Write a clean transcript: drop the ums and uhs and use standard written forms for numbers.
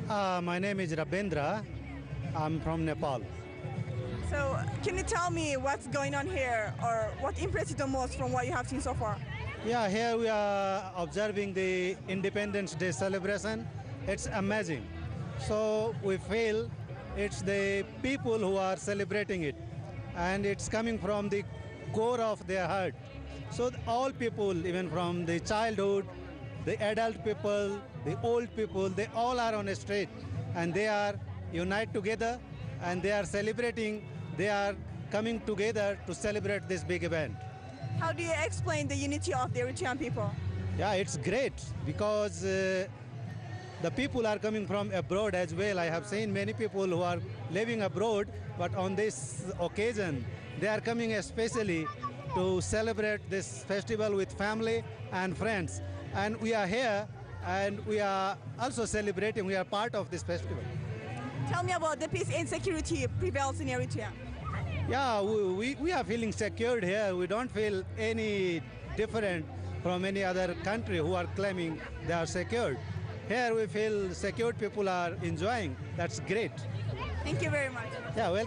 My name is Rabendra. I'm from Nepal. So, can you tell me what's going on here, or what impressed you the most from what you have seen so far? Yeah, here we are observing the Independence Day celebration. It's amazing. So we feel it's the people who are celebrating it, and it's coming from the core of their heart. So all people, even from the childhood, the adult people, the old people, they all are on a street, and they are unite together, and they are celebrating. They are coming together to celebrate this big event. How do you explain the unity of the Eritrean people? Yeah, it's great because the people are coming from abroad as well. I have seen many people who are living abroad, but on this occasion, they are coming especially to celebrate this festival with family and friends. And we are here, and we are also celebrating. We are part of this festival. Tell me about the peace and security prevails in Eritrea. Yeah, we are feeling secured here. We don't feel any different from any other country who are claiming they are secured. Here we feel secured, people are enjoying. That's great. Thank you very much. Yeah, well.